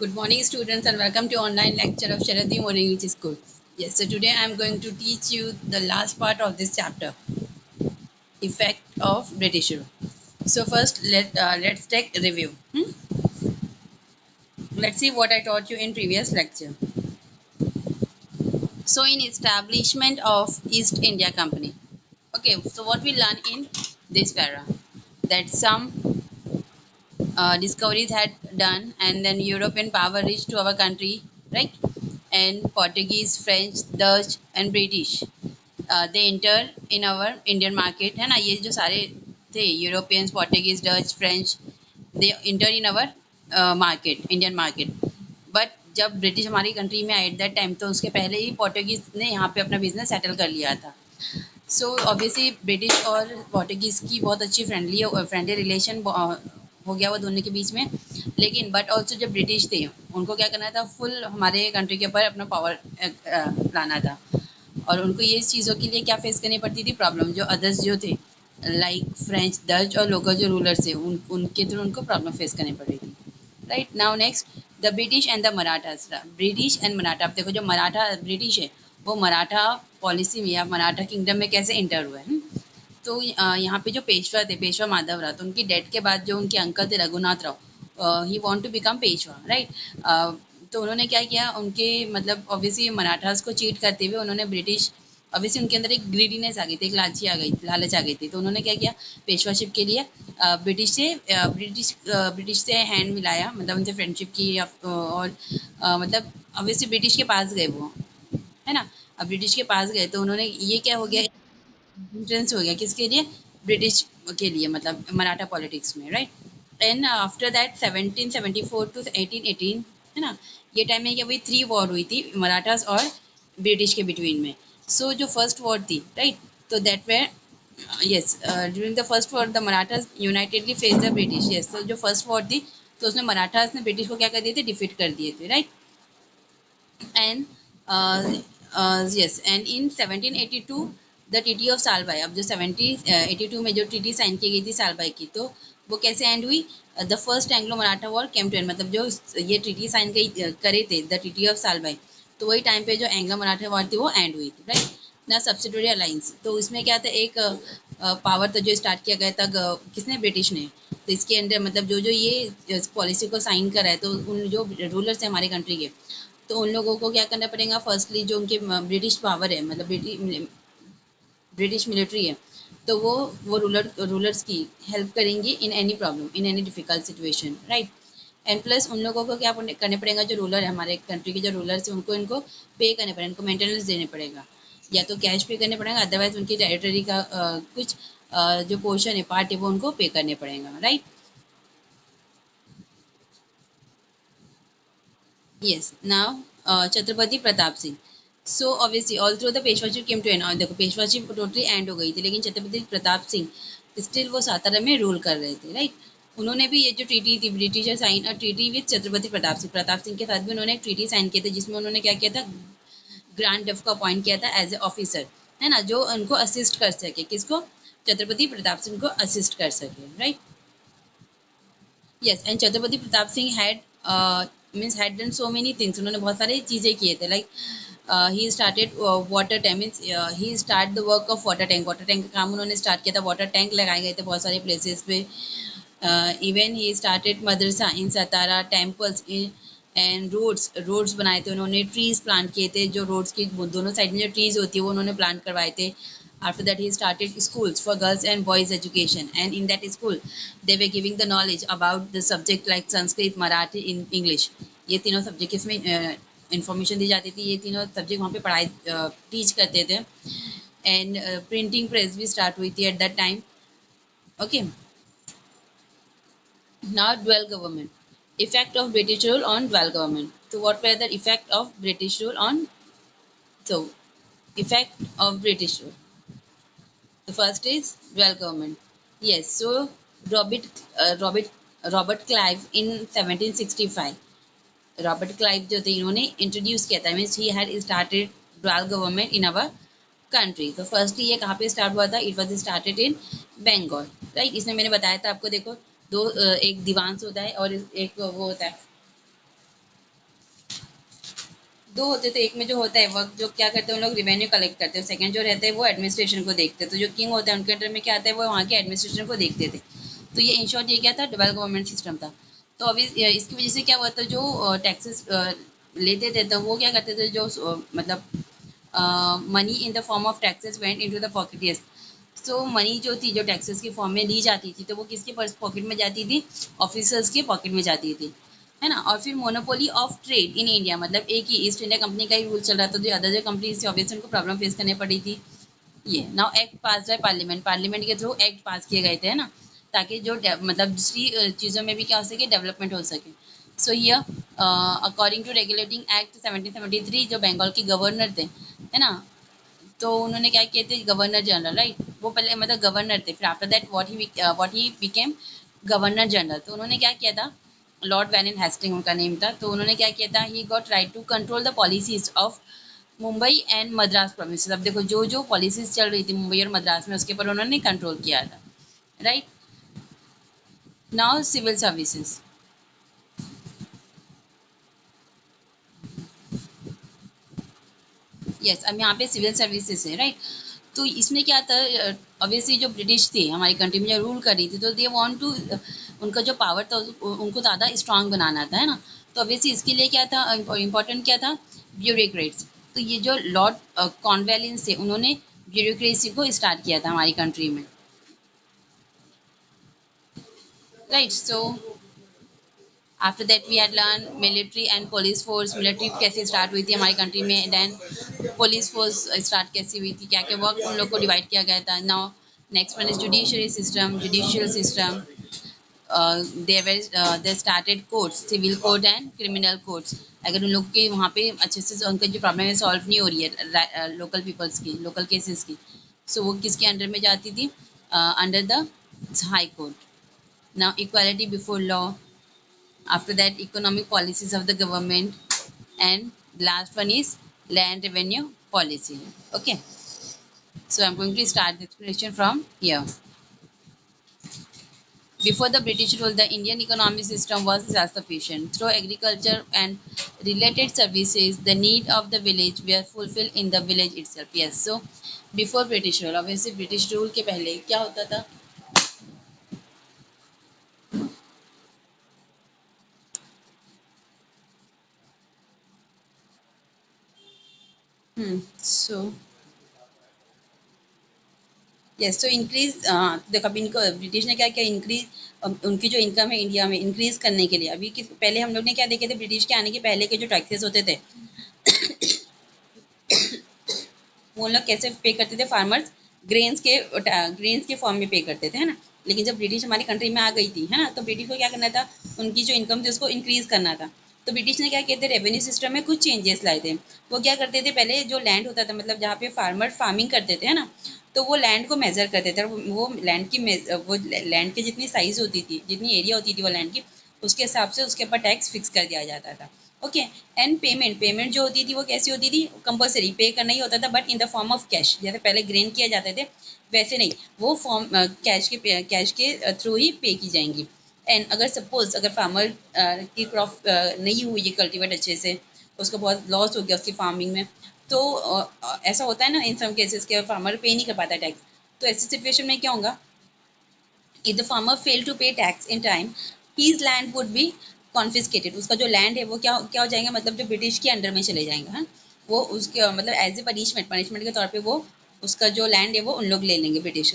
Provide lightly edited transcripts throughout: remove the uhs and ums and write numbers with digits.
Good morning, students, and welcome to online lecture of Sharadi More English School. Yes, so today I am going to teach you the last part of this chapter, effect of British rule. So first, let's take a review. Let's see what I taught you in previous lecture. So in establishment of East India Company. Okay, so what we learn in this para, that some discoveries had done, and then European power reached to our country, right? And Portuguese, French, Dutch, and British they enter in our Indian market, है ना? ये जो सारे थे Europeans, Portuguese, Dutch, French, they inter in our market, Indian market. But जब British हमारी country में आए एट दैट टाइम, तो उसके पहले ही पोर्टुगीज ने यहाँ पे अपना बिजनेस सेटल कर लिया था. सो ऑब्वियसली ब्रिटिश और पोर्टुगीज़ की बहुत अच्छी फ्रेंडली रिलेशन हो गया वो दोनों के बीच में. लेकिन बट ऑल्सो जब ब्रिटिश थे, उनको क्या करना था, फुल हमारे कंट्री के ऊपर अपना पावर लाना था. और उनको ये चीज़ों के लिए क्या फेस करनी पड़ती थी प्रॉब्लम, जो अदर्स जो थे लाइक फ्रेंच, डच और लोकल जो रूलर्स थे उनके थ्रू उनको प्रॉब्लम फेस करनी पड़ रही थी. Right now next, the British and the Marathas. British and Maratha. अब देखो, जो मराठा ब्रिटिश है वो मराठा पॉलिसी में या मराठा किंगडम में कैसे इंटर हुआ है. तो यहाँ पे जो पेशवा थे, पेशवा माधवराव, तो उनकी डेथ के बाद जो उनके अंकल थे Raghunath Rao, he want to become Peshwa, right. तो उन्होंने क्या किया, उनके मतलब ऑब्वियसली मराठास को चीट करते हुए उन्होंने ब्रिटिश, ऑब्वियसली उनके अंदर एक ग्रीडीनेस आ गई थी, एक लालची आ गई, लालच आ गई थी. तो उन्होंने क्या किया, पेशवाशिप के लिए ब्रिटिश से हैंड मिलाया, मतलब उनसे फ्रेंडशिप की और मतलब ऑब्वियसली ब्रिटिश के पास गए वो, है ना. अब ब्रिटिश के पास गए तो उन्होंने ये क्या हो गया, इंट्रेंस हो गया किसके लिए, ब्रिटिश के लिए, मतलब मराठा पॉलिटिक्स में, right. And after that 1774 to 1818, है ना, ये टाइम में क्या हुई, 3 वॉर हुई थी मराठास और ब्रिटिश के बिटवीन में. सो जो फर्स्ट वॉर थी, राइट, तो that way yes, during the first war the Marathas unitedly face the British. Yes, तो जो फर्स्ट वॉर थी तो उसमें मराठास ने ब्रिटिश को क्या कर दिए थे, डिफीट कर दिए थे, right. And yes, and in 1782 the TT of Salbai. अब जो 1782 में जो टीटी साइन की गई थी सालबाई की, तो वो कैसे एंड हुई, the first Anglo Maratha war came to end. मतलब जो ये टीटी साइन करे थे, द टीटी ऑफ सालबाई, तो वही टाइम पे जो एंग्लो मराठा वॉर थी वो एंड हुई थी, राइट. ना सब्सिडरी अलायंस, तो इसमें क्या था, एक पावर था जो स्टार्ट किया गया था, किसने, ब्रिटिश ने. तो इसके अंदर मतलब जो जो ये पॉलिसी को साइन करा है, तो उन जो रूलर्स हैं हमारे कंट्री के, तो उन लोगों को क्या करना पड़ेगा, फर्स्टली जो उनके ब्रिटिश पावर है, मतलब ब्रिटिश मिलिट्री है, तो वो रूलर्स की हेल्प करेंगी in any problem, in any difficult situation, right. And plus उन लोगों को क्या करने पड़ेगा, जो रूलर है हमारे कंट्री के, जो रूलर्स हैं उनको इनको पे करने पड़ेगा, इनको मेंटेनेंस देने पड़ेगा, या तो कैश पे करने पड़ेगा, अदरवाइज उनकी टेरिटरी का कुछ जो पोर्शन है, पार्ट है, वो उनको पे करने पड़ेगा, right. Yes, now Chhatrapati Pratap Singh. So obviously all through the Peshwaship came to end. और देखो, पेशवाशिप टोटली एंड हो गई थी, लेकिन छत्रपति प्रताप सिंह स्टिल वो सातारा में रूल कर रहे थे, राइट. उन्होंने भी ये जो ट्रीटी थी, British sign a treaty with Chhatrapati Pratap Singh के साथ भी उन्होंने एक ट्रीटी साइन किया था, जिसमें उन्होंने क्या किया था, ग्रांड डफ को अपॉइंट किया था एज ए ऑफिसर, है ना, जो उनको असिस्ट कर सके, किसको, छत्रपति प्रताप सिंह को असिस्ट कर सके, right. Yes, and Chhatrapati Pratap Singh had means had done so many things. उन्होंने बहुत सारी चीज़ें किए थे, like he started water tank, means he start the work of water tank. Water tank का काम उन्होंने स्टार्ट किया था, वाटर टैंक लगाए गए थे बहुत सारे प्लेसेस पे. इवन ही स्टार्टेड मदरसा in Satara, temples and roads बनाए थे उन्होंने, ट्रीज प्लांट किए थे, जो रोड्स की दोनों साइड में जो ट्रीज होती है वो उन्होंने प्लांट करवाए थे. After that, he started schools for girls and boys education, and in that school, they were giving the knowledge about the subject like Sanskrit, Marathi, in English. ये तीनों सब्जेक्ट इसमें इंफॉर्मेशन दी जाती थी, ये तीनों सब्जेक्ट वहाँ पे पढ़ाई टीच करते थे. एंड प्रिंटिंग प्रेस भी स्टार्ट हुई थी eight that time. Okay, now dual government. Effect of British rule on dual government. So what were the effect of British rule on, so effect of British rule. The first is dual government. Yes, so Robert uh, Robert Robert Clive in 1765. Robert Clive जो थे, इन्होंने introduce किया था, means he had started dual government in our country. तो firstly ये कहाँ पे start हुआ था, it was started in Bengal, right. इसमें मैंने बताया था आपको, देखो दो एक दीवांश होता है और एक वो होता है, दो होते थे, एक में जो होता है वर्क जो क्या करते हैं उन लोग रिवेन्यू कलेक्ट करते हैं, सेकंड जो रहते हैं वो एडमिनिस्ट्रेशन को देखते हैं। तो जो किंग होता है उनके अंडर में क्या आता है वो वहाँ के एडमिनिस्ट्रेशन को देखते थे। तो ये इन शॉर्ट ये क्या था, डबल गवर्नमेंट सिस्टम था। तो अभी इसकी वजह से क्या हुआ था, जो टैक्सेस लेते थे तो वो क्या करते थे, जो मतलब money in the form of taxes went into the pocket. Yes, so money जो थी जो टैक्सेस की फॉर्म में ली जाती थी तो वो किसके पॉकेट में जाती थी, ऑफिसर्स के पॉकेट में जाती थी, है ना। और फिर monopoly of trade in India, मतलब एक ही ईस्ट इंडिया कंपनी का ही रूल चल रहा था, जो अदर जो कंपनीज थी ऑब्वियसली उनको प्रॉब्लम फेस करनी पड़ी थी। ये now act pass by parliament, parliament के थ्रू एक्ट पास किए गए थे, है ना, ताकि जो मतलब दूसरी चीज़ों में भी क्या हो सके, डेवलपमेंट हो सके। So here according to regulating act 1773, जो बंगाल के गवर्नर थे, है ना, तो उन्होंने क्या किए थे, गवर्नर जनरल, राइट, वो पहले मतलब गवर्नर थे, फिर after that what he became governor general. तो उन्होंने क्या किया था, लॉर्ड वैनिन हेस्टिंग उनका नेम था। तो उन्होंने क्या किया था, he got right to control the policies of Mumbai and Madras provinces. अब देखो जो जो पॉलिसीज चल रही थी मुंबई और मद्रास में उसके ऊपर उन्होंने कंट्रोल किया था, right. Now civil services. Yes, अब यहाँ पे सिविल सर्विसेज है, राइट। तो इसमें क्या था, ऑब्वियसली जो ब्रिटिश थे हमारी कंट्री में जो रूल कर रही थी, तो दे वांट टू, उनका जो पावर था उनको ज़्यादा स्ट्रांग बनाना था, है ना। तो ऑब्वियसली इसके लिए क्या था, इम्पोर्टेंट क्या था, ब्यूरोक्रेट्स। तो ये जो लॉर्ड कॉर्नवालिस थे उन्होंने ब्यूरोक्रेसी को स्टार्ट किया था हमारी कंट्री में, right. So after that we had learn military and police force. Military कैसे स्टार्ट हुई थी हमारी कंट्री में, देन पुलिस फोर्स स्टार्ट कैसे हुई थी, क्या क्या वर्क उन लोग को डिवाइड किया गया था। Now next one is judiciary system, judicial system. They started courts, civil court and criminal courts. अगर उन लोग के वहाँ पे अच्छे से उनका जो प्रॉब्लम है सॉल्व नहीं हो रही है लोकल पीपल्स की, लोकल केसेस की, सो वो किसके अंडर में जाती थी, under the high court. Now equality before law, after that economic policies of the government, and last one is land revenue policy. Okay, so I'm going to start the explanation from here. Before the British rule, the Indian economic system was self-sufficient. Through agriculture and related services, the need of the village were fulfilled in the village itself. Yes, so before British rule, obviously British rule के पहले क्या होता था? So yes, तो increase, देखो अभी इनको British ने क्या किया, इंक्रीज उनकी जो इनकम है इंडिया में इंक्रीज करने के लिए। अभी पहले हम लोग ने क्या देखे थे, ब्रिटिश के आने के पहले के जो टैक्सेस होते थे वो लोग कैसे पे करते थे, फार्मर्स ग्रेन्स के फॉर्म में पे करते थे, है ना। लेकिन जब ब्रिटिश हमारी कंट्री में आ गई थी, है ना, तो ब्रिटिश को क्या करना था, उनकी जो इनकम थी उसको इंक्रीज करना था। तो ब्रिटिश ने क्या किया थे, रेवेन्यू सिस्टम में कुछ चेंजेस लाए थे। वो क्या करते थे, पहले जो लैंड होता था, मतलब जहाँ पे फार्मर फार्मिंग करते थे, है ना, तो वो लैंड को मेजर करते थे। वो लैंड की वो लैंड की जितनी साइज होती थी, जितनी एरिया होती थी वो लैंड की, उसके हिसाब से उसके ऊपर टैक्स फिक्स कर दिया जाता था। ओके, एंड पेमेंट पेमेंट जो होती थी वो कैसी होती थी, कंपलसरी पे करना ही होता था, but in the form of cash. जैसे पहले ग्रेन किया जाते थे वैसे नहीं, वो फॉर्म कैश के थ्रू ही पे की जाएंगी। एंड अगर सपोज अगर फार्मर की क्रॉप नहीं हुई है कल्टीवेट अच्छे से, उसको बहुत लॉस हो गया उसकी फार्मिंग में, तो ऐसा होता है ना इन सम केसेस के फार्मर पे नहीं कर पाता टैक्स। तो ऐसी सिचुएशन में क्या होगा, if the farmer failed to pay tax in time, his land would be confiscated। उसका जो लैंड है वो क्या क्या हो जाएगा, मतलब जो ब्रिटिश के अंडर में चले जाएंगे, हाँ। वो उसके मतलब एज ए पनिशमेंट पनिशमेंट के तौर पे वो उसका जो लैंड है वो उन लोग ले लेंगे, British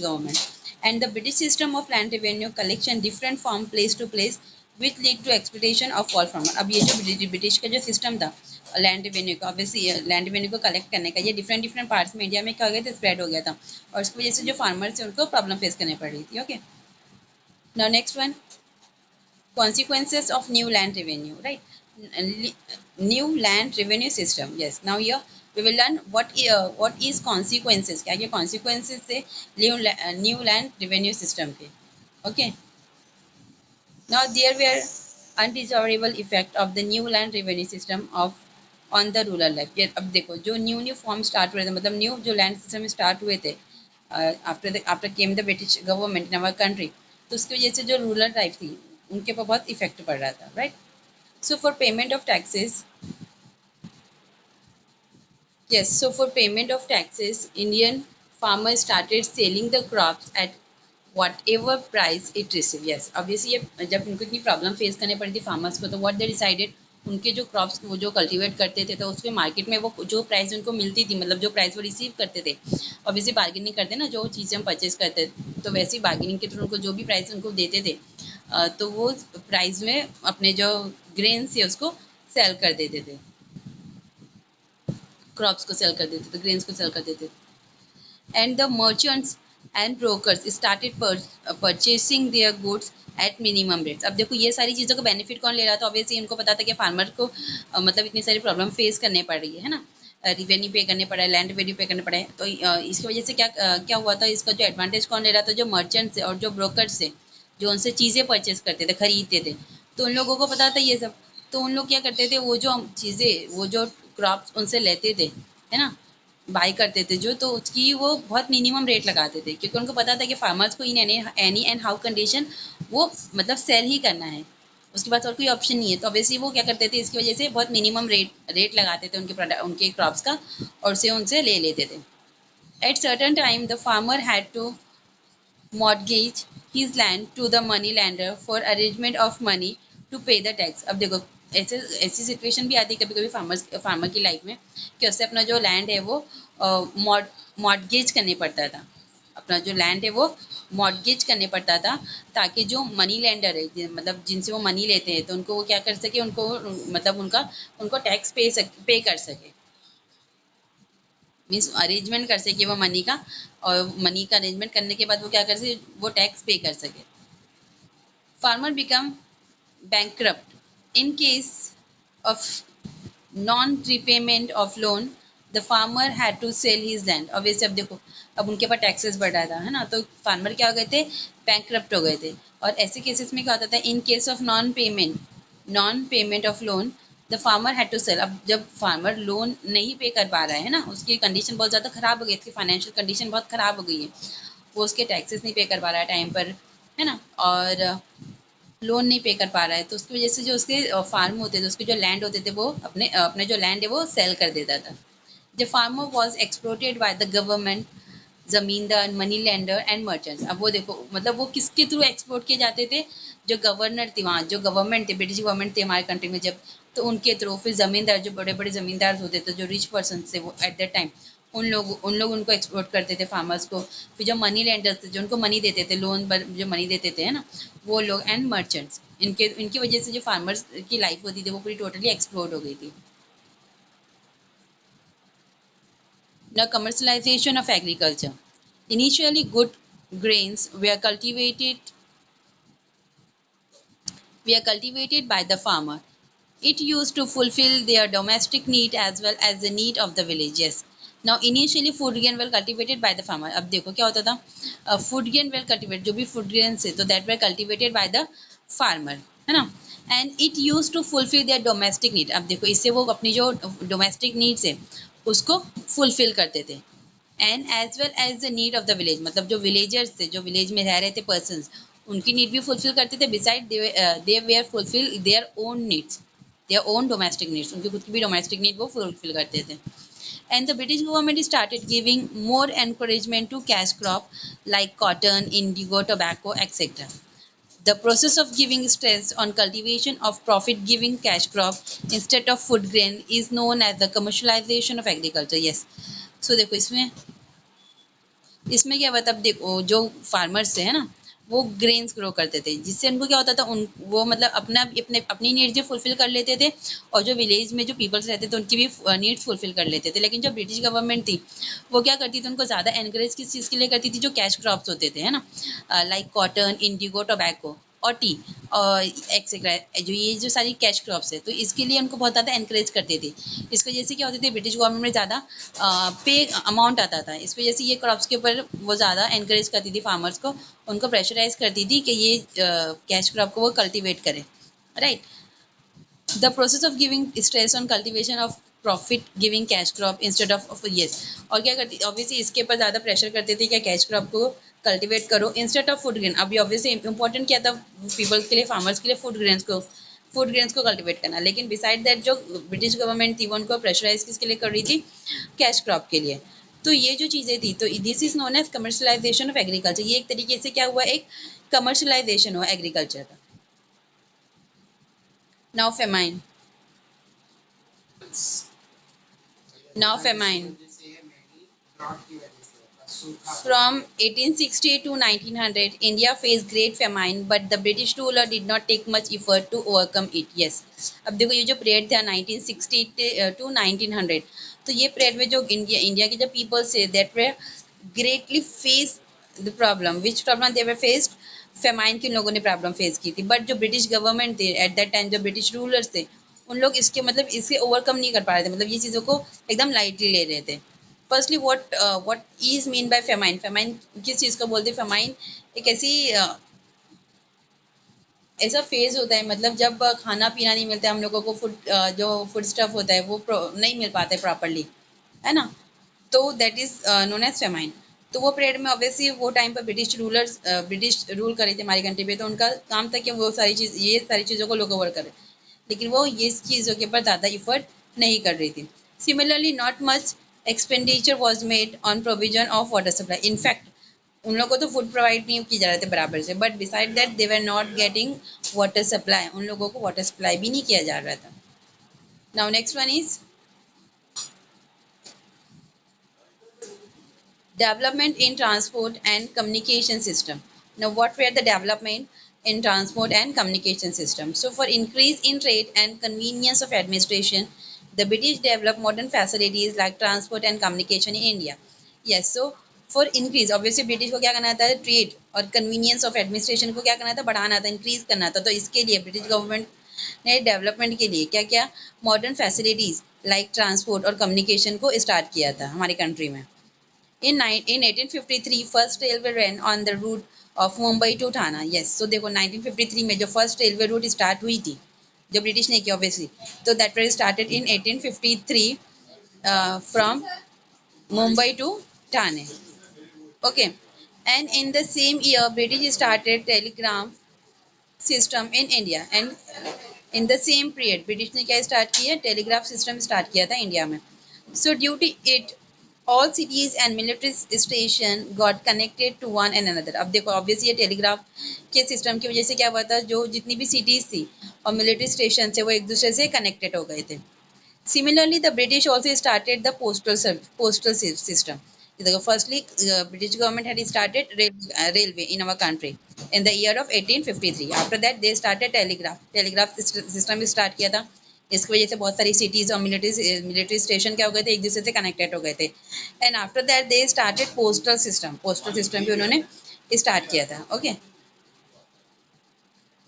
government. And the British system of land revenue collection different from place to place which lead to exploitation of all farmer. अब ये जो ब्रिटिश का जो सिस्टम था लैंड रेवेन्यू का, ऑब्वियसली लैंड रेवेन्यू को कलेक्ट करने का, ये डिफरेंट डिफरेंट पार्ट्स में इंडिया में क्या हो गया था, स्प्रेड हो गया था। और उसकी वजह से जो फार्मर्स थे उनको प्रॉब्लम फेस करनी पड़ रही थी। Okay, now next one, consequences of new land revenue, right? New land revenue system. Yes, now here we will learn what is consequences, क्या क्या consequences से new land revenue system के. Okay, now there were undesirable effect of the new land revenue system of on the rural life. ये अब देखो जो new form start हुए थे, मतलब न्यू जो लैंड सिस्टम स्टार्ट हुए थे after came the British government in our country, तो उसकी वजह से जो रूरल लाइफ थी उनके ऊपर बहुत इफेक्ट पड़ रहा था, right. So for payment of taxes, Yes, so for payment of taxes, Indian farmers started selling the crops at whatever price it received. Yes, obviously ये जब उनको इतनी प्रॉब्लम फेस करने पड़ी थी फार्मर्स को, तो व्हाट दे डिसाइडेड, उनके जो क्रॉप्स वो जो कल्टीवेट करते थे तो उसके मार्केट में वो जो प्राइस उनको मिलती थी, मतलब जो प्राइस वो रिसीव करते थे, ऑब्वियसली बार्गेनिंग करते ना, जो चीज़ें हम परचेज करते, तो वैसे ही बार्गेनिंग के थ्रू उनको जो भी प्राइस उनको देते थे, तो वो प्राइस में अपने जो ग्रेन्स थे उसको सेल कर देते थे, क्रॉप्स को सेल कर देते थे, ग्रेन्स को सेल कर देते थे। And the merchants and brokers started purchasing their goods at minimum rates. अब देखो ये सारी चीज़ों का बेनिफिट कौन ले रहा था, ऑब्वियसली इनको पता था कि फार्मर को मतलब इतनी सारी प्रॉब्लम फेस करने पड़ रही है ना, रिवेन्यू पे करने पड़ा है, लैंड रिवेन्यू पे करने पड़ा है, तो इसकी वजह से क्या हुआ था, इसका जो एडवांटेज कौन ले रहा था, जो मर्चेंट्स और जो ब्रोकर्स थे, जो उनसे चीज़ें परचेज करते थे, खरीदते थे, तो उन लोगों को पता था ये सब, तो उन लोग क्या करते थे, वो जो चीज़ें, वो जो क्रॉप्स उनसे लेते थे, है ना, बाई करते थे जो, तो उसकी वो बहुत मिनिमम रेट लगाते थे, क्योंकि उनको पता था कि फार्मर्स को in any and how condition वो मतलब सेल ही करना है, उसके बाद और कोई ऑप्शन नहीं है, तो ऑब्वियसली वो क्या करते थे, इसकी वजह से बहुत मिनिमम रेट लगाते थे उनके प्रोडक्ट, उनके क्रॉप्स का, और से उनसे ले लेते थे। At certain time the farmer had to mortgage his land to the money lender for arrangement of money to pay the tax। अब देखो ऐसे ऐसी सिचुएशन भी आती है कभी कभी फार्मर की लाइफ में, कि उससे अपना जो लैंड है वो मॉर्टगेज करने पड़ता था, अपना जो लैंड है वो मॉर्टगेज करने पड़ता था, ताकि जो मनी लेंडर है, मतलब जिनसे वो मनी लेते हैं, तो उनको वो क्या कर सके, उनको मतलब उनको टैक्स पे कर सके, मीन्स अरेंजमेंट कर सके वो मनी का, और मनी का अरेंजमेंट करने के बाद वो क्या कर सके, वो टैक्स पे कर सके। Farmer become bankrupt in case of non repayment of loan, the farmer had to sell his land। अब वैसे अब देखो, अब उनके पास टैक्सेस बढ़ रहा था, है ना, तो फार्मर क्या हो गए थे, बैंकक्रप्ट हो गए थे। और ऐसे केसेस में क्या होता था, in case of non payment of loan, the farmer had to sell. अब जब फार्मर लोन नहीं पे कर पा रहा है ना, उसकी कंडीशन बहुत ज़्यादा ख़राब हो गई, इसकी फाइनेंशियल कंडीशन बहुत ख़राब हो गई है, वो उसके टैक्सेस नहीं पे कर पा रहा है टाइम पर, है ना, और लोन नहीं पे कर पा रहा है, तो उसकी वजह से जो उसके फार्म होते थे, उसके जो लैंड होते थे, वो अपने जो लैंड है वो सेल कर देता था। The farmer was exploited by the government, zamindar, money lender and merchants. अब वो देखो, मतलब वो किसके थ्रू एक्सपोर्ट किए जाते थे, जो गवर्नर थे वहाँ, जो गवर्नमेंट थे, ब्रिटिश गवर्नमेंट थे हमारे कंट्री में जब, तो उनके थ्रू, फिर जमींदार, जो बड़े बड़े जमींदार होते थे, जो रिच पर्सन थे वो एट दैट टाइम, उन लोग उनको एक्सपोर्ट करते थे फार्मर्स को। फिर जो मनी लेंडर्स थे, जो उनको मनी देते थे, लोन पर जो मनी देते थे, है ना, वो लोग, एंड मर्चेंट्स, इनकी वजह से जो फार्मर्स की लाइफ होती थी वो पूरी टोटली एक्सप्लोर हो गई थी। Now, commercialization of agriculture. Initially, good grains were cultivated by the farmer. It used to fulfill their domestic need as well as the need of the villages. Now, initially, food grain were cultivated by the farmer. अब देखो क्या होता था, food grain were cultivated, जो भी food grains है, तो that were cultivated by the farmer, है ना, and it used to fulfill their domestic need। अब देखो, इससे वो अपनी जो domestic needs है उसको fulfill करते थे, and as well as the need of the village, मतलब जो विलेजर्स थे, जो विलेज में रह रहे थे पर्सन्स, उनकी नीड भी फुलफिल करते थे, beside they were fulfill their own needs, their own domestic needs, उनकी खुद की भी डोमेस्टिक नीड वो फुलफिल करते थे। And the British government started giving more encouragement to cash crop like cotton, indigo, tobacco, etc. The process of giving stress on cultivation of profit-giving cash crop instead of food grain is known as the commercialization of agriculture. Yes. So देखो इसमें क्या हुआ था, अब देखो जो farmers थे, है ना, वो ग्रेन्स ग्रो करते थे, जिससे उनको क्या होता था, उन वो मतलब अपनी नीड्स भी फुलफिल कर लेते थे, और जो विलेज में जो पीपल्स रहते थे उनकी भी नीड्स फुलफिल कर लेते थे। लेकिन जो ब्रिटिश गवर्नमेंट थी वो क्या करती थी, उनको ज़्यादा एनकरेज किस चीज़ के लिए करती थी, जो कैश क्रॉप्स होते थे, है ना, लाइक कॉटन, इंडिगो, टोबैको और टी और एक्सेट्रा, जो ये जो सारी कैश क्रॉप्स है, तो इसके लिए उनको बहुत ज़्यादा एनकरेज करते थे। इस वजह से क्या होती थी, ब्रिटिश गवर्नमेंट में ज़्यादा पे अमाउंट आता था, इस वजह से ये क्रॉप्स के ऊपर वो ज़्यादा एनकरेज करती थी फार्मर्स को, उनको प्रेशराइज करती थी कि ये कैश क्रॉप को वो कल्टीवेट करें, right. The process of giving stress on cultivation of profit giving cash crop instead of yes, और क्या करती, ऑब्वियसली इसके ऊपर ज़्यादा प्रेशर करते थे कि कैश क्रॉप को कल्टीवेट करो इंस्टेड ऑफ फूड ग्रेन। अभी ऑब्वियसली इंपॉर्टेंट क्या था पीपल्स के लिए, फार्मर्स के लिए, फूड ग्रेन्स को फूड ग्रेन्स को कल्टिवेट करना। लेकिन बिसाइड दैट जो ब्रिटिश गवर्नमेंट थी वो उनको प्रेशराइज किसके लिए कर रही थी, कैश क्रॉप के लिए। तो ये जो चीज़ें थी, तो this is known as commercialisation of agriculture. ये एक तरीके से क्या हुआ, एक कमर्शलाइजेशन हुआ एग्रीकल्चर का। Now famine, now famine From 1860 to 1900, India faced great famine, but the British ruler did not take much effort to overcome it. Yes. अब देखो ये जो पीरियड था 1960 to 1900, तो ये पीरियड में जो इंडिया के जो पीपल्स थे that way greatly face the problem. Which problem they were faced, famine की लोगों ने प्रॉब्लम फेस की थी। बट जो ब्रिटिश गवर्नमेंट थे एट दैट टाइम, जो ब्रिटिश रूलर्स थे, उन लोग इसके मतलब इसे ओवरकम नहीं कर पा रहे थे, मतलब ये चीज़ों को एकदम लाइटली ले रहे थे। Firstly what is mean by famine, famine किस चीज़ को बोलते हैं? फेमाइन एक ऐसी ऐसा फेज होता है, मतलब जब खाना पीना नहीं मिलता है हम लोगों को, जो फूड स्टफ होता है वो नहीं मिल पाता है प्रॉपरली, है ना। तो that is known as famine. तो वो पीरियड में ऑब्वियसली वो टाइम पर ब्रिटिश रूल करे थे हमारी कंट्री पे, तो उनका काम था कि वो ये सारी चीज़ों को लोग ओवर करें, लेकिन वो ये चीज़ों के ऊपर ज़्यादा इफर्ट नहीं कर रही थी। Similarly not much expenditure was made on provision of water supply. In fact उन लोगों को तो फूड प्रोवाइड नहीं किए जा रहे थे बराबर से, but beside that they were not getting water supply, उन लोगों को वाटर सप्लाई भी नहीं किया जा रहा था। Now next one is development in transport and communication system. Now, what were the development in transport and communication system? So, for increase in trade and convenience of administration, the British developed modern facilities like transport and communication in India. Yes, so for increase, obviously British को क्या करना था, trade और convenience of administration को क्या करना था, बढ़ाना था, increase करना था। तो इसके लिए ब्रिटिश गवर्नमेंट ने डेवलपमेंट के लिए क्या क्या मॉडर्न फैसिलिटीज लाइक ट्रांसपोर्ट और कम्युनिकेशन को स्टार्ट किया था हमारी कंट्री में। In 1853, first railway ran on the route of Mumbai to Thana. Yes, so देखो 1953 में जो first railway route start हुई थी, जो ब्रिटिश ने की obviously, तो that was started in 1853 from Mumbai to Thane. Okay, and in the same year, British started telegram system in India, and in the same period, British ने क्या start किया, telegraph system start किया था India में। So due to it, all cities and military station got connected to one and another. अब देखो obviously ये telegraph के सिस्टम की वजह से क्या हुआ था, जो जितनी भी सिटीज थी और मिलिट्री स्टेशन थे वो एक दूसरे से कनेक्टेड हो गए थे। Similarly, the British also started the postal system. Firstly, British government had started railway in our country in the year of 1853. After that, they started telegraph system start किया था। इसकी वजह से बहुत सारी सिटीज और मिलिट्री स्टेशन क्या हो गए थे, एक दूसरे से कनेक्टेड हो गए थे। And after that they started postal system भी उन्होंने स्टार्ट किया था। Okay,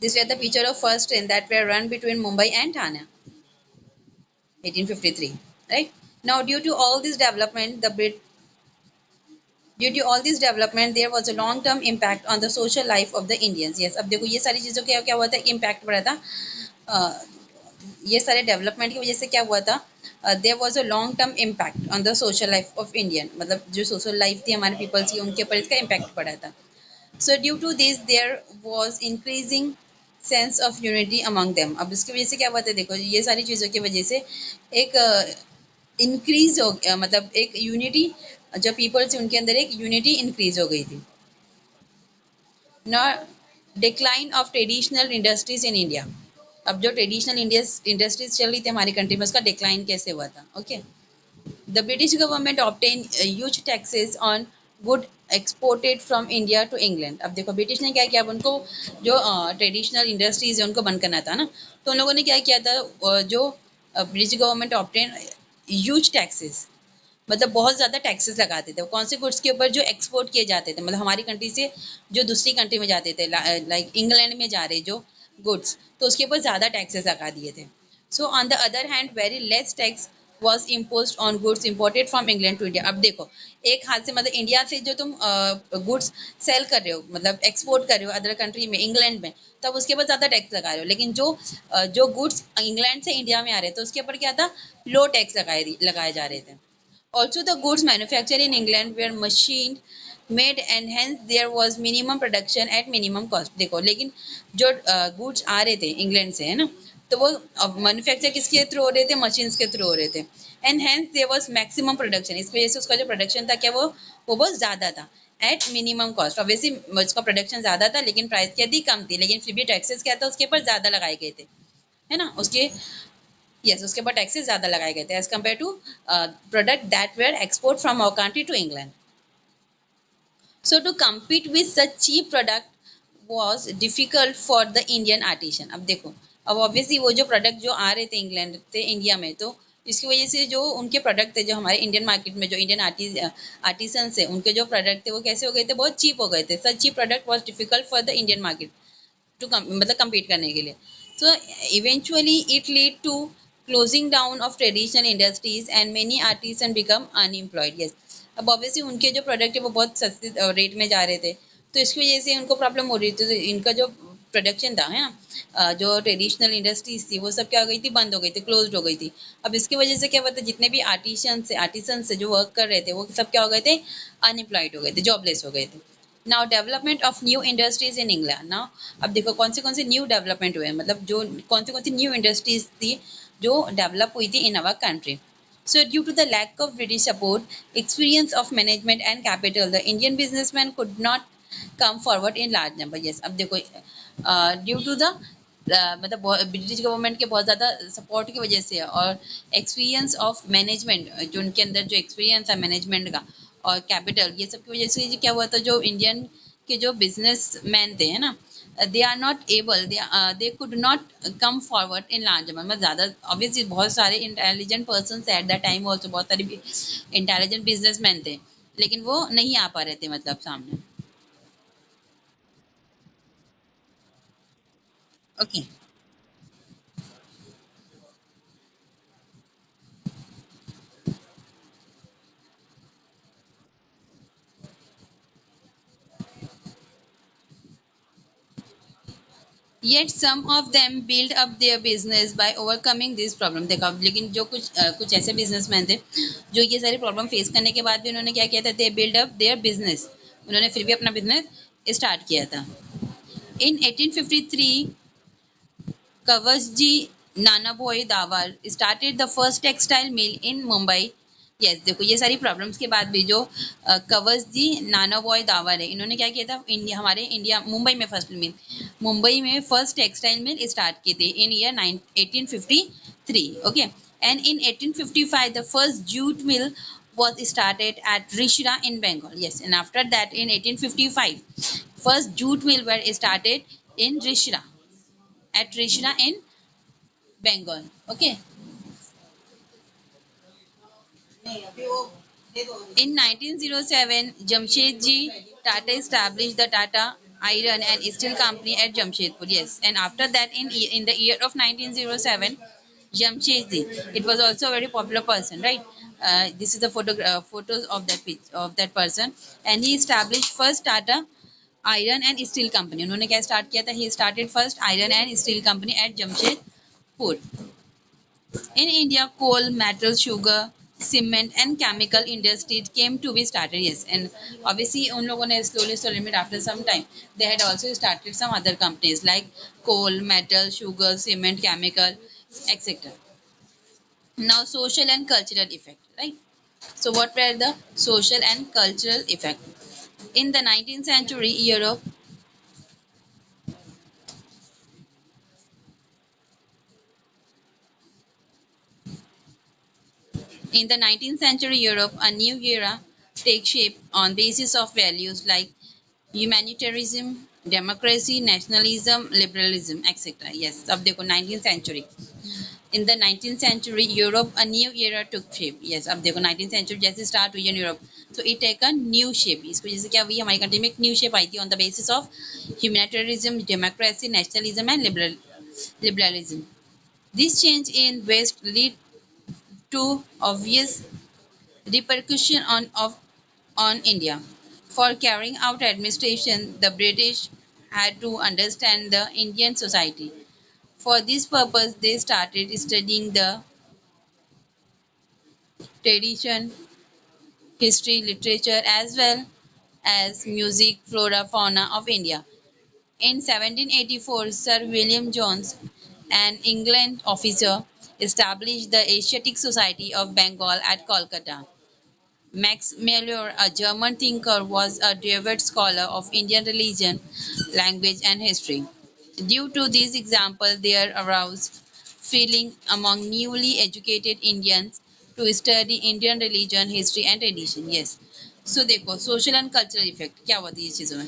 this way the picture of first train that way run between Mumbai and Thane 1853, right? Now, due to all this development, there was a long-term impact on the social life of the Indians. Yes, अब देखो ये सारी चीज़ों का क्या हुआ था, impact पड़ा था। ये सारे डेवलपमेंट की वजह से क्या हुआ था, there was a long term impact on the social life of Indian, मतलब जो सोशल लाइफ थी हमारे पीपल्स की, उनके ऊपर इसका इम्पैक्ट पड़ा था। So due to this there was increasing sense of unity among them. अब इसकी वजह से क्या हुआ था, देखो ये सारी चीज़ों की वजह से एक इंक्रीज हो गया, मतलब एक यूनिटी, जो पीपल्स उनके अंदर एक यूनिटी इंक्रीज हो गई थी। ना decline of traditional industries in India. अब जो ट्रेडिशनल इंडस्ट्रीज चल रही थी हमारी कंट्री में, उसका डिक्लाइन कैसे हुआ था। Okay, the British government obtain huge taxes on good exported from India to England. अब देखो ब्रिटिश ने क्या किया, अब उनको जो ट्रेडिशनल इंडस्ट्रीज है उनको बंद करना था ना, तो उन लोगों ने क्या किया था, जो British government obtain huge taxes, मतलब बहुत ज़्यादा टैक्सेस लगाते थे। कौन से गुड्स के ऊपर, जो एक्सपोर्ट किए जाते थे, मतलब हमारी कंट्री से जो दूसरी कंट्री में जाते थे, लाइक इंग्लैंड में जा रहे जो गुड्स, तो उसके ऊपर ज़्यादा टैक्सेस लगा दिए थे। So on the other hand very less tax was impose on goods imported from England to India. अब देखो एक हाथ से, मतलब इंडिया से जो तुम गुड्स सेल कर रहे हो, मतलब एक्सपोर्ट कर रहे हो अदर कंट्री में, इंग्लैंड में, तब उसके ऊपर ज़्यादा टैक्स लगा रहे हो। लेकिन जो गुड्स इंग्लैंड से इंडिया में आ रहे थे उसके ऊपर क्या था, लो टैक्स लगाए जा रहे थे। Also, the goods manufactured in England were machined, made, and hence there was minimum production at minimum cost. देखो लेकिन जो goods आ रहे थे इंग्लैंड से, है ना, तो वो मैन्युफैक्चर किसके थ्रू हो रहे थे, मशीन्स के थ्रू हो रहे थे, and hence there was maximum production. इस वजह से उसका जो प्रोडक्शन था क्या वो बहुत ज्यादा था एट मिनिमम कॉस्ट। ऑब्वियसली उसका प्रोडक्शन ज्यादा था लेकिन प्राइस क्या थी, कम थी, लेकिन फिर भी टैक्सेस क्या था उसके ऊपर ज्यादा लगाए गए थे, है ना, उसके यस उसके ऊपर टैक्सेस ज्यादा लगाए गए थे as compare to product that were export from our country to England. So to compete with such cheap product was difficult for the Indian artisan। अब देखो, अब ऑब्वियसली वो जो प्रोडक्ट जो आ रहे थे इंग्लैंड से इंडिया में, तो इसकी वजह से जो उनके प्रोडक्ट थे, जो हमारे इंडियन मार्केट में जो इंडियन आर्टिसन है उनके जो प्रोडक्ट थे वो कैसे हो गए थे, बहुत चीप हो गए थे। Such cheap product was difficult for the Indian market to मतलब कम्पीट करने के लिए। So eventually it lead to closing down of traditional industries and many artisan become unemployed. Yes, अब ऑब्वियसली उनके जो प्रोडक्ट है वो बहुत सस्ते रेट में जा रहे थे, तो इसकी वजह से उनको प्रॉब्लम हो रही थी। तो इनका जो प्रोडक्शन था, है ना, जो ट्रेडिशनल इंडस्ट्रीज थी वो सब क्या हो गई थी, बंद हो गई थी, क्लोज हो गई थी। अब इसकी वजह से क्या हुआ था, जितने भी आर्टिसन से जो वर्क कर रहे थे वो सब क्या हो गए थे, अनएम्प्लॉयड हो गए थे, जॉबलेस हो गए थे। Now development of new industries in England. Now अब देखो कौन से न्यू डेवलपमेंट हुए हैं, मतलब जो कौन सी न्यू इंडस्ट्रीज थी जो डेवलप हुई थी in our country. So due to the lack of British support, experience of management and capital, the Indian businessmen could not come forward in large number। Yes, अब देखो ड्यू टू द मतलब British government के बहुत ज़्यादा support की वजह से और एक्सपीरियंस ऑफ मैनेजमेंट, जो उनके अंदर जो एक्सपीरियंस है मैनेजमेंट का और कैपिटल, ये सब की वजह से क्या हुआ था, जो इंडियन के जो बिजनेस मैन थे, है ना, they are not able, they could not come forward in large amount. मतलब ज़्यादा ऑब्वियसली बहुत सारे intelligent person at that time also, बहुत सारे इंटेलिजेंट बिजनेसमैन थे, लेकिन वो नहीं आ पा रहे थे मतलब सामने। Okay, yet some of them build up their business by overcoming this problem। देखा, लेकिन जो कुछ ऐसे बिजनेसमैन थे जो ये सारी प्रॉब्लम फेस करने के बाद भी उन्होंने क्या किया था, they build up their business, उन्होंने फिर भी अपना बिजनेस स्टार्ट किया था। इन 1853 Kavasji Nanabhoi Dawar started the first textile mill in Mumbai। Yes देखो, ये सारी प्रॉब्लम्स के बाद भी जो कवच नाना बॉय दावर है, इन्होंने क्या किया था, इंडिया हमारे इंडिया मुंबई में मुंबई में फर्स्ट टेक्सटाइल मिल स्टार्ट किए थे in year 1853। Okay, and in 1855 the first jute mill was started at Rishira in Bengal। Yes, and after that in 1855 first jute mill were started in Rishira in Bengal। Okay, in 1907, Jamshedji Tata established the Tata Iron and Steel Company at Jamshedpur. Yes, and after that, in the year of 1907, Jamshedji, it was also a very popular person, right? This is the photos of that person, and he established first Tata Iron and Steel Company। उन्होंने क्या start किया था? He started first Iron and Steel Company at Jamshedpur। In India, coal, metal, sugar, cement, and chemical industries came to be started. Yes, and obviously, उन लोगों ने slowly, after some time, they had also started some other companies like coal, metal, sugar, cement, chemical, etc. Now, social and cultural effect, right? So, what were the social and cultural effect? In the 19th century, Europe, a new era takes shape on basis of values like humanitarianism, democracy, nationalism, liberalism, etc. Yes, अब देखो 19th century. In the 19th century, Europe, a new era took shape. Yes, अब देखो 19th century जैसे start हुई है Europe, so it take a new shape। इसको जैसे क्या हुई, हमारी कंट्री में एक new shape आई थी on the basis of humanitarianism, democracy, nationalism and liberalism। This change in West lead to obvious repercussion on India. For carrying out administration, the British had to understand the Indian society. For this purpose, they started studying the tradition, history, literature, as well as music, flora, fauna of India. In 1784, Sir William Jones an England officer, established the Asiatic Society of Bengal at Kolkata. Max Muller, a German thinker, was a devout scholar of Indian religion, language, and history. Due to these examples, there arose feeling among newly educated Indians to study Indian religion, history, and tradition. Yes. So देखो social and cultural effect क्या होती है ये चीज़ों में.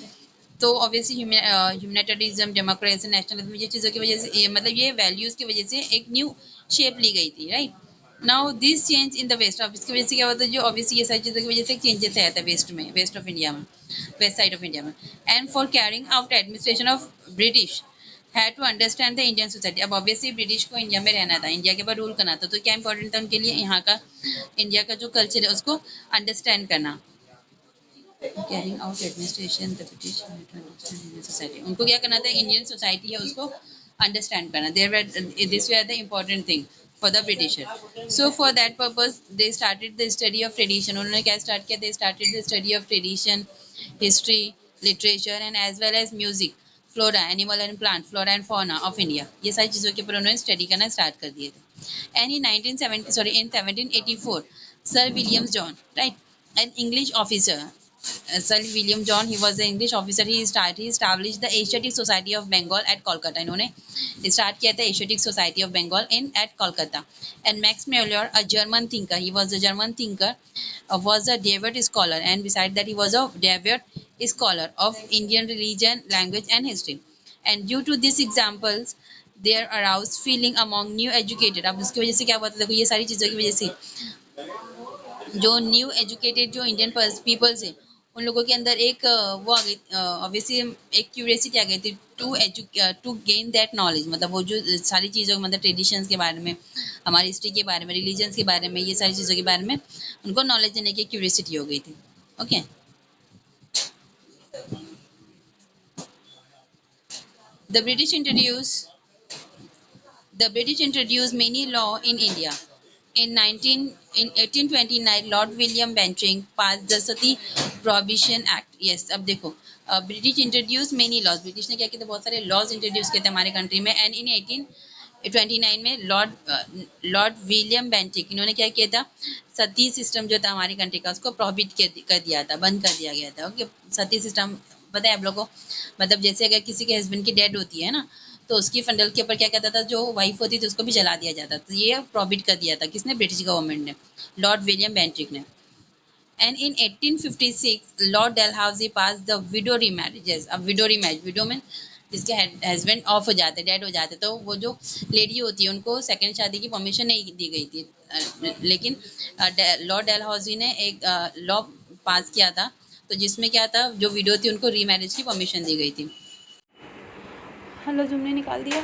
तो obviously ह्यूमैनिटेरिज्म, democracy, nationalism, ये चीज़ों की वजह से मतलब ये वैल्यूज़ की वजह से एक न्यू शेप ली गई थी, right. Now this change in the west, अब इसकी वजह से क्या होता है, जो ऑब्वियसली ये सारी चीज़ों की वजह से चेंजेस आया था वेस्ट में, वेस्ट ऑफ इंडिया में, वेस्ट साइड ऑफ इंडिया में. And for carrying out administration of British had to understand the Indian society. अब ऑब्वियसली ब्रिटिश को इंडिया में रहना था, इंडिया के ऊपर रूल करना था, तो क्या इंपॉर्टेंट था उनके लिए, यहाँ का इंडिया का जो कल्चर है उसको अंडरस्टैंड करना. Carrying out administration the British Indian society, उनको क्या करना था, इंडियन सोसाइटी है उसको अंडरस्टैंड करना. This way the important thing for the Britisher. So for that purpose they started the study of tradition. उन्होंने क्या स्टार्ट किया, they started the study of tradition, history, literature and as well as music, flora, animal and plant, flora and fauna of India. ये सारी चीज़ों के ऊपर उन्होंने study करना स्टार्ट कर दिए थे. And in 1784 sir Williams John, right, an English officer, Sir William John, he was an English officer. He established the Asiatic Society of Bengal at Kolkata. इन्होंने start किया था Asiatic Society of Bengal at Kolkata. And Max Muller, a German thinker, he was a German thinker, was a devout scholar, and besides that he was a devout scholar of Indian religion, language, and history. And due to these examples, there aroused feeling among new educated. अब इसकी वजह से क्या हुआ था, देखो ये सारी चीज़ों की वजह से जो न्यू एजुकेटेड जो इंडियन पीपल्स हैं, उन लोगों के अंदर एक वो आ गई, ऑब्वियसली एक क्यूरियसिटी आ गई थी टू गेन दैट नॉलेज. मतलब वो जो सारी चीज़ों, मतलब ट्रेडिशंस के बारे में, हमारी हिस्ट्री के बारे में, रिलीजन्स के बारे में, ये सारी चीज़ों के बारे में उनको नॉलेज देने की क्यूरियसिटी हो गई थी. Okay. The British introduce The British introduced many law in India. In 1829, Lord William Bentinck passed the Sati Prohibition Act. Yes, अब देखो, British introduce many laws, British ने क्या किया था, बहुत सारे लॉज इंट्रोड्यूस किए थे हमारे कंट्री में. एंड इन 1829 में लॉर्ड विलियम बेंटिक, इन्होंने क्या किया था, सती सिस्टम जो था हमारी कंट्री का, उसको प्रोहिबिट कर दिया था, बंद कर दिया गया था. ओके. सती सिस्टम पता है आप लोगों को, मतलब जैसे अगर किसी के हस्बैंड की डेड होती है ना, तो उसकी फंडल के ऊपर क्या कहता था, जो वाइफ होती थी उसको भी जला दिया जाता था. तो ये प्रोहिबिट कर दिया था किसने, ब्रिटिश गवर्नमेंट ने, लॉर्ड विलियम बेंटिक ने. And in 1856 Lord Dalhousie pass the widow remarriages. अब विडो रीमैरिज, विडो में जिसके हस्बैंड ऑफ हो जाते, डेड हो जाते, तो वो जो लेडी होती है उनको सेकंड शादी की परमिशन नहीं दी गई थी. लेकिन लॉर्ड डलहौजी ने एक लॉ पास किया था, तो जिसमें क्या था, जो विडो थी उनको रीमैरिज की परमिशन दी गई थी. हेलो, तुमने निकाल दिया.